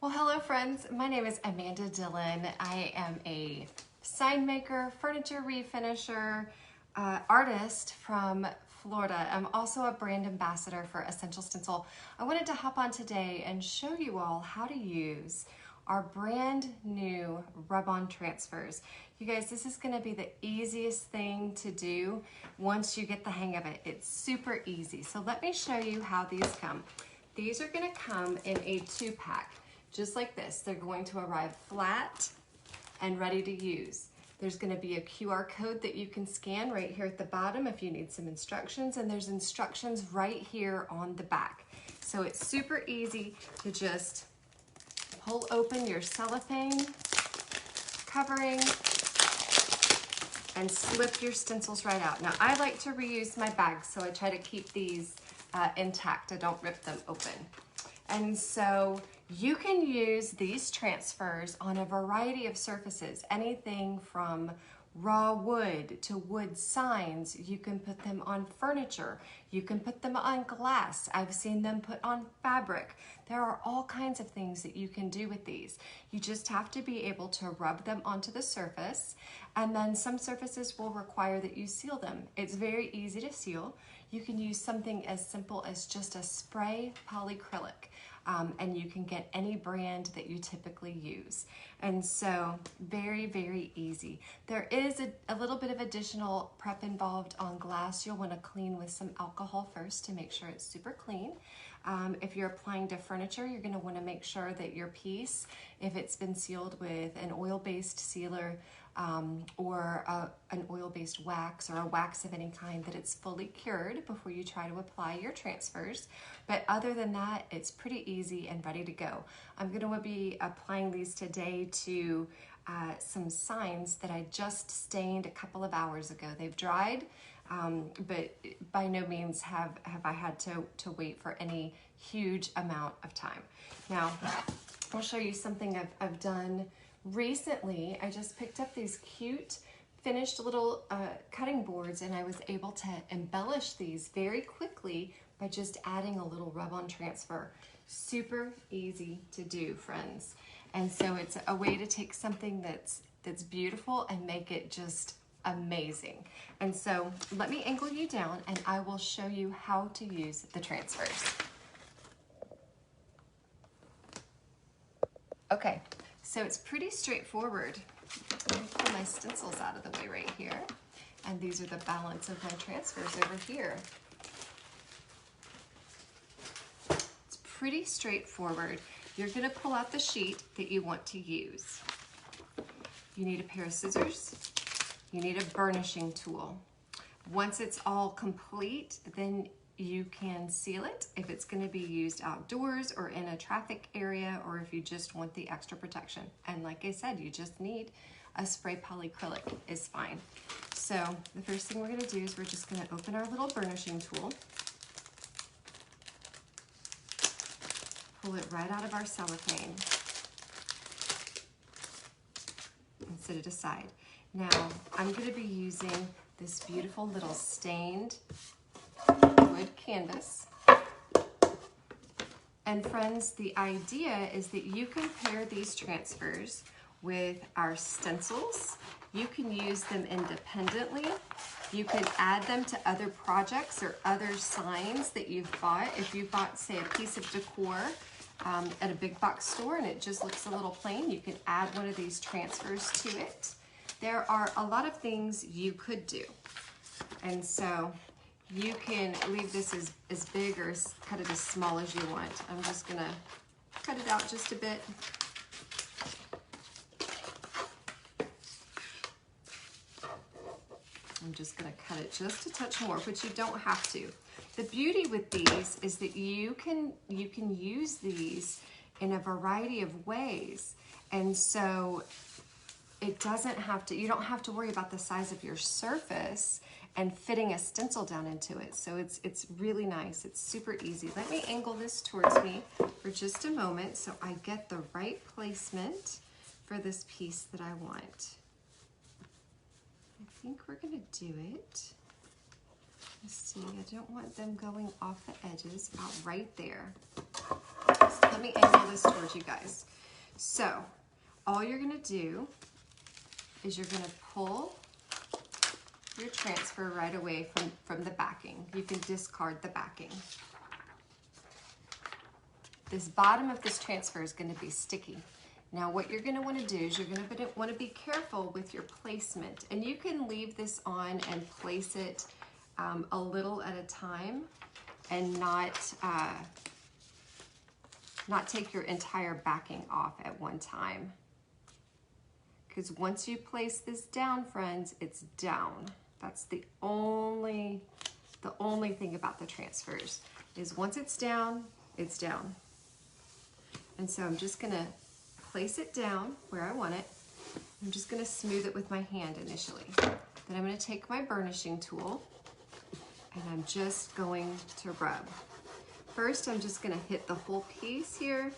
Well, hello friends. My name is Amanda Dillon. I am a sign maker, furniture refinisher, artist from Florida. I'm also a brand ambassador for Essential Stencil. I wanted to hop on today and show you all how to use our brand new rub-on transfers. You guys, this is going to be the easiest thing to do once you get the hang of it. It's super easy. So let me show you how these come. These are going to come in a 2-pack. Just like this. They're going to arrive flat and ready to use. There's going to be a QR code that you can scan right here at the bottom if you need some instructions, and there's instructions right here on the back. So it's super easy to just pull open your cellophane covering and slip your stencils right out. Now I like to reuse my bags, so I try to keep these intact. I don't rip them open. And so you can use these transfers on a variety of surfaces, anything from raw wood to wood signs. You can put them on furniture. You can put them on glass. I've seen them put on fabric. There are all kinds of things that you can do with these. You just have to be able to rub them onto the surface, and then some surfaces will require that you seal them. It's very easy to seal. You can use something as simple as just a spray polyacrylic. And you can get any brand that you typically use. And so very, very easy. There is a little bit of additional prep involved on glass. You'll want to clean with some alcohol first to make sure it's super clean. If you're applying to furniture, you're going to want to make sure that your piece, if it's been sealed with an oil-based sealer or an oil-based wax or a wax of any kind, that it's fully cured before you try to apply your transfers. But other than that, it's pretty easy and ready to go. I'm going to be applying these today to some signs that I just stained a couple of hours ago. They've dried, but by no means have I had to wait for any huge amount of time. Now, I'll show you something I've done recently. I just picked up these cute finished little cutting boards, and I was able to embellish these very quickly by just adding a little rub-on transfer. Super easy to do, friends. And so it's a way to take something that's beautiful and make it just amazing. And so let me angle you down and I will show you how to use the transfers. Okay, so it's pretty straightforward. Let me pull my stencils out of the way right here. And these are the balance of my transfers over here. It's pretty straightforward. You're going to pull out the sheet that you want to use. You need a pair of scissors. You need a burnishing tool. Once it's all complete, then you can seal it if it's going to be used outdoors or in a traffic area, or if you just want the extra protection. And like I said, you just need a spray polyacrylic is fine. So the first thing we're going to do is we're just going to open our little burnishing tool, pull it right out of our cellophane, and set it aside. Now I'm going to be using this beautiful little stained wood canvas. And friends, the idea is that you can pair these transfers with our stencils. You can use them independently. You can add them to other projects or other signs that you've bought. If you bought, say, a piece of decor at a big box store and it just looks a little plain, you can add one of these transfers to it. There are a lot of things you could do. And so you can leave this as big or cut it as small as you want. I'm just gonna cut it out just a bit. I'm just gonna cut it just a touch more, but you don't have to. The beauty with these is that you can use these in a variety of ways. And so it doesn't have to, you don't have to worry about the size of your surface and fitting a stencil down into it. So it's really nice. It's super easy. Let me angle this towards me for just a moment so I get the right placement for this piece that I want. I think we're gonna do it. Let's see, I don't want them going off the edges, about right there. Let me angle this towards you guys. So all you're gonna do is you're gonna pull your transfer right away from the backing. You can discard the backing. This bottom of this transfer is gonna be sticky. Now what you're gonna wanna do is you're gonna wanna be careful with your placement, and you can leave this on and place it a little at a time and not take your entire backing off at one time. Because once you place this down, friends, it's down. That's the only thing about the transfers, is once it's down, it's down. And so I'm just gonna place it down where I want it. I'm just gonna smooth it with my hand initially. Then I'm gonna take my burnishing tool and I'm just going to rub. First, I'm just gonna hit the whole piece here.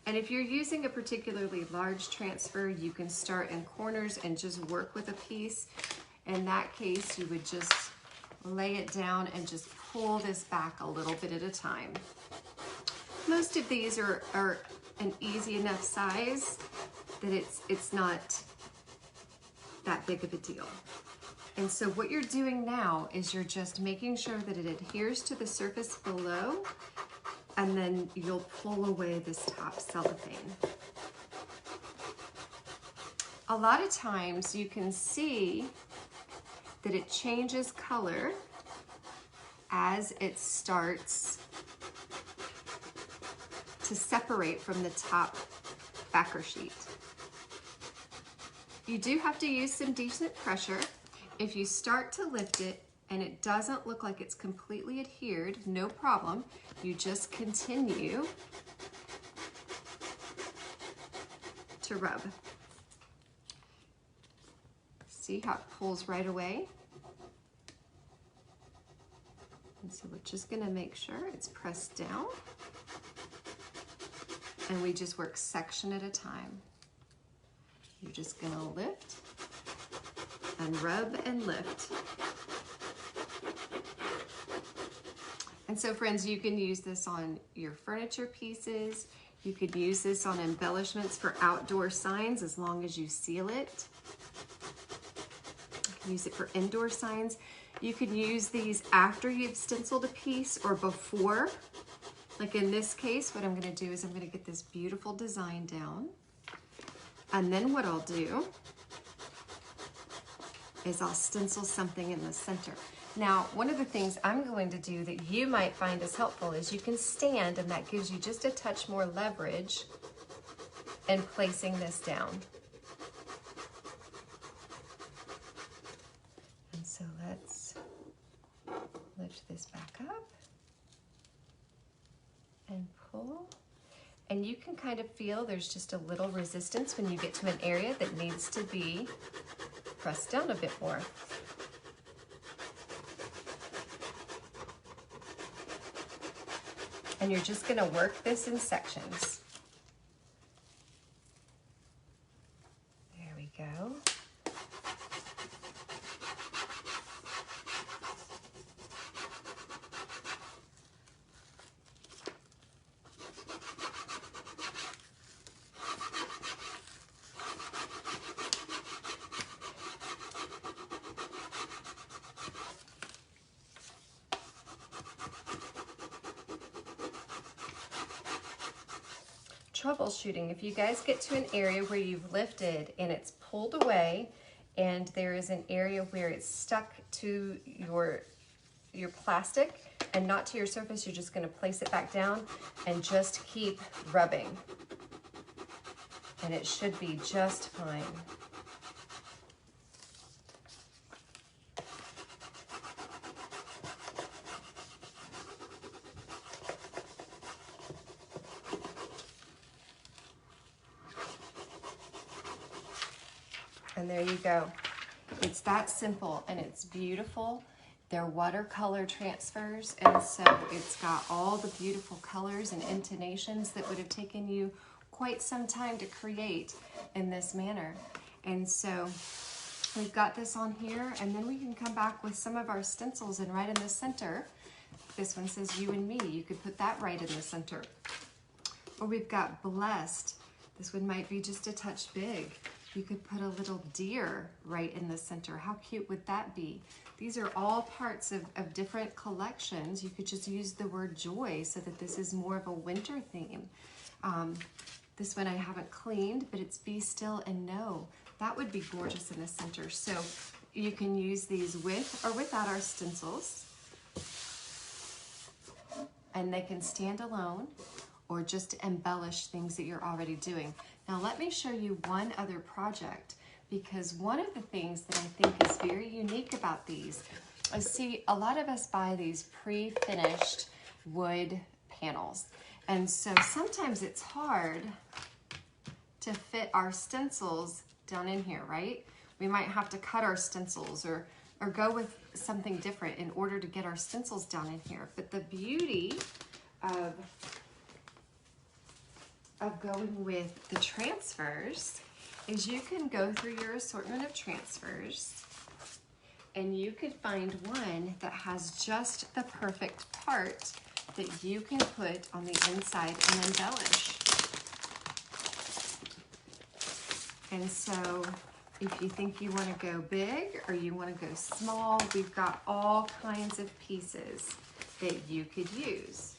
And if you're using a particularly large transfer, you can start in corners and just work with a piece. In that case, you would just lay it down and just pull this back a little bit at a time. Most of these are an easy enough size that it's not that big of a deal. And so what you're doing now is you're just making sure that it adheres to the surface below, and then you'll pull away this top cellophane. A lot of times you can see that it changes color as it starts to separate from the top backer sheet. You do have to use some decent pressure. If you start to lift it and it doesn't look like it's completely adhered, no problem. You just continue to rub. See how it pulls right away? And so we're just gonna make sure it's pressed down, and we just work section at a time. You're just gonna lift and rub and lift. And so friends, you can use this on your furniture pieces. You could use this on embellishments for outdoor signs as long as you seal it. You can use it for indoor signs. You could use these after you've stenciled a piece or before. Like in this case, what I'm gonna do is I'm gonna get this beautiful design down. And then what I'll do is I'll stencil something in the center. Now, one of the things I'm going to do that you might find is helpful is you can stand, and that gives you just a touch more leverage in placing this down. And so let's lift this back up and pull. And you can kind of feel there's just a little resistance when you get to an area that needs to be pressed down a bit more. And you're just gonna work this in sections. There we go. Troubleshooting. If you guys get to an area where you've lifted and it's pulled away and there is an area where it's stuck to your plastic and not to your surface, you're just going to place it back down and just keep rubbing. And it should be just fine. And there you go. It's that simple and it's beautiful. They're watercolor transfers, and so it's got all the beautiful colors and intonations that would have taken you quite some time to create in this manner. And so we've got this on here, and then we can come back with some of our stencils, and right in the center, this one says you and me. You could put that right in the center. Or we've got blessed. This one might be just a touch big. You could put a little deer right in the center. How cute would that be? These are all parts of different collections. You could just use the word joy so that this is more of a winter theme. This one I haven't cleaned, but it's be still and know. That would be gorgeous in the center. So you can use these with or without our stencils. And they can stand alone or just embellish things that you're already doing. Now let me show you one other project, because one of the things that I think is very unique about these is, see, a lot of us buy these pre-finished wood panels. And so sometimes it's hard to fit our stencils down in here, right? We might have to cut our stencils or go with something different in order to get our stencils down in here. But the beauty of going with the transfers is you can go through your assortment of transfers and you could find one that has just the perfect part that you can put on the inside and embellish. And so if you think you want to go big or you want to go small, we've got all kinds of pieces that you could use.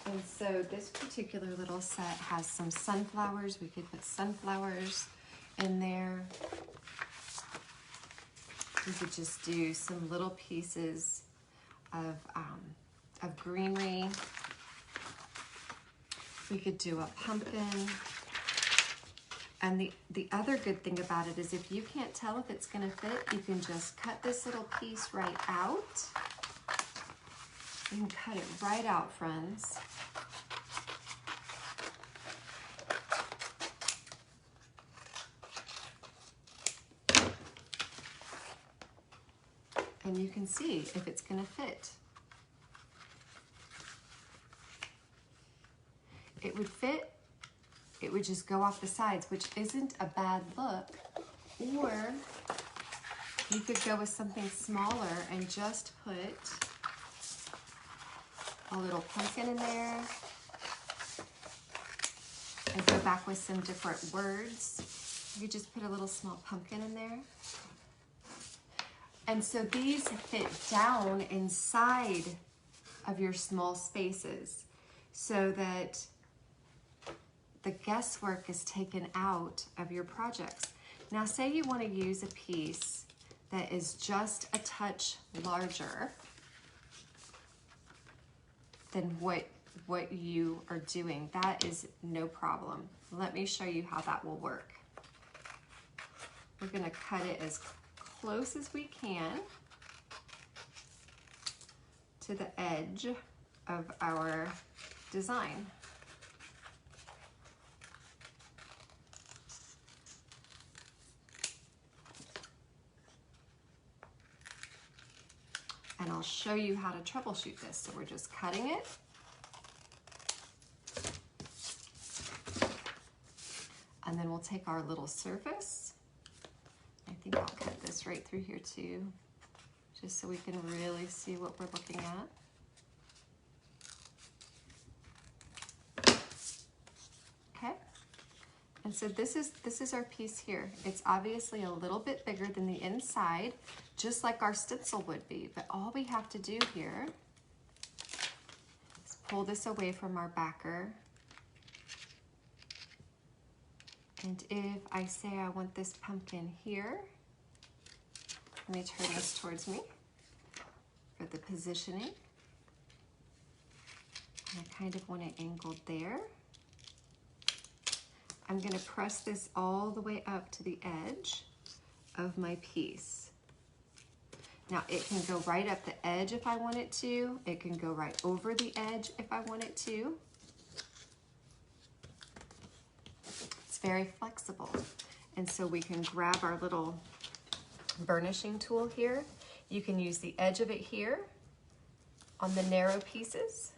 And so this particular little set has some sunflowers. We could put sunflowers in there. We could just do some little pieces of greenery. We could do a pumpkin. And the other good thing about it is if you can't tell if it's gonna fit, you can just cut this little piece right out. You can cut it right out, friends. And you can see if it's gonna fit. It would fit. It would just go off the sides, which isn't a bad look. Or you could go with something smaller and just put a little pumpkin in there and go back with some different words. You could just put a little small pumpkin in there. And so these fit down inside of your small spaces so that the guesswork is taken out of your projects. Now say you want to use a piece that is just a touch larger than what you are doing. That is no problem. Let me show you how that will work. We're going to cut it as close as we can to the edge of our design. And I'll show you how to troubleshoot this. So we're just cutting it. And then we'll take our little surface. I think I'll cut this right through here too, just so we can really see what we're looking at. Okay. And so this is our piece here. It's obviously a little bit bigger than the inside, just like our stencil would be, but all we have to do here is pull this away from our backer. And if I say I want this pumpkin here, let me turn this towards me for the positioning. And I kind of want it angled there. I'm gonna press this all the way up to the edge of my piece. Now it can go right up the edge if I want it to. It can go right over the edge if I want it to. It's very flexible. And so we can grab our little burnishing tool here. You can use the edge of it here on the narrow pieces.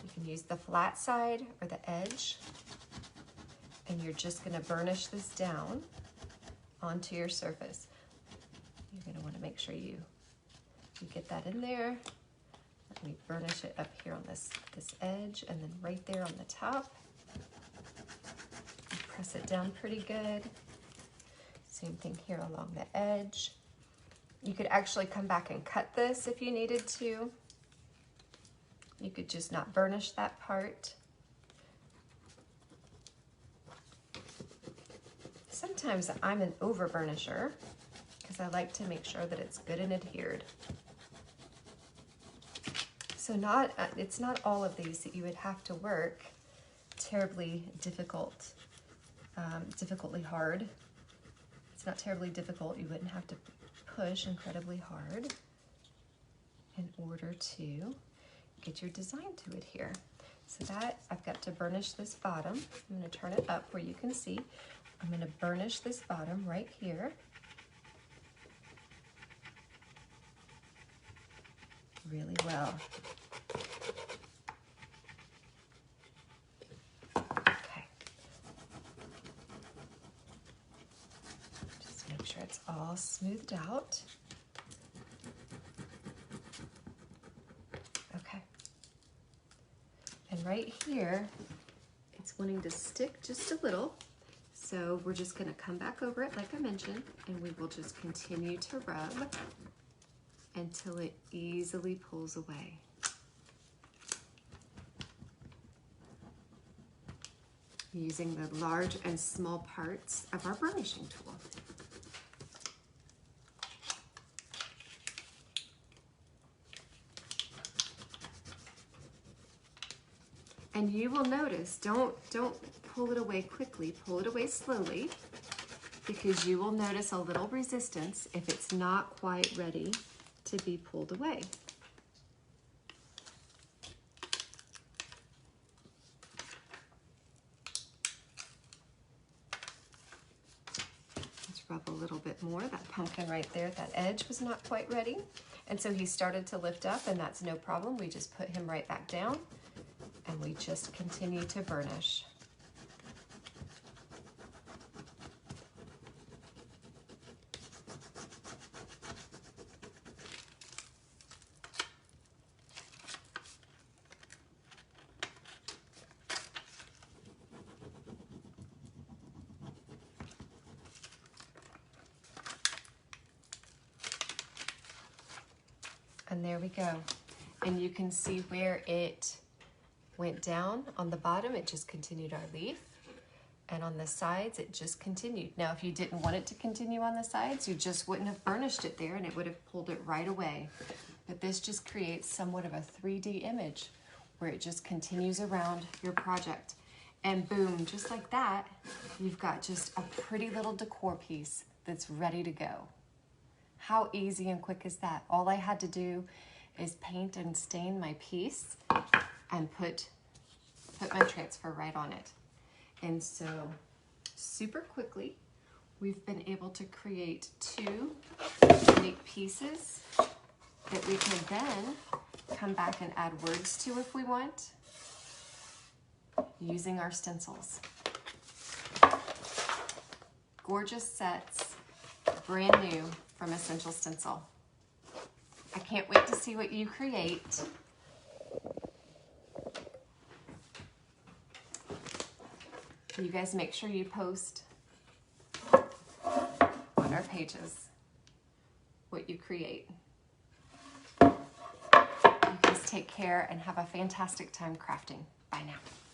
You can use the flat side or the edge. And you're just gonna burnish this down onto your surface. You're gonna wanna make sure you get that in there. We burnish it up here on this edge and then right there on the top. Press it down pretty good. Same thing here along the edge. You could actually come back and cut this if you needed to. You could just not burnish that part. Sometimes I'm an over burnisher because I like to make sure that it's good and adhered. So it's not all of these that you would have to work terribly difficultly hard. It's not terribly difficult. You wouldn't have to push incredibly hard in order to get your design to adhere. So that I've got to burnish this bottom. I'm going to turn it up where you can see. I'm going to burnish this bottom right here. Really well. Okay. Just make sure it's all smoothed out. Okay. And right here, it's wanting to stick just a little. So we're just going to come back over it like I mentioned, and we will just continue to rub until it easily pulls away. Using the large and small parts of our burnishing tool. And you will notice, don't pull it away quickly, pull it away slowly, because you will notice a little resistance if it's not quite ready to be pulled away. Let's rub a little bit more. That pumpkin right there, that edge was not quite ready. And so he started to lift up, and that's no problem. We just put him right back down, and we just continue to burnish. And there we go. And you can see where it went down on the bottom, it just continued our leaf. And on the sides, it just continued. Now, if you didn't want it to continue on the sides, you just wouldn't have burnished it there and it would have pulled it right away. But this just creates somewhat of a 3D image where it just continues around your project. And boom, just like that, you've got just a pretty little decor piece that's ready to go. How easy and quick is that? All I had to do is paint and stain my piece and put my transfer right on it. And so super quickly, we've been able to create two unique pieces that we can then come back and add words to if we want, using our stencils. Gorgeous sets, brand new from Essential Stencil. I can't wait to see what you create. You guys make sure you post on our pages what you create. You guys take care and have a fantastic time crafting. Bye now.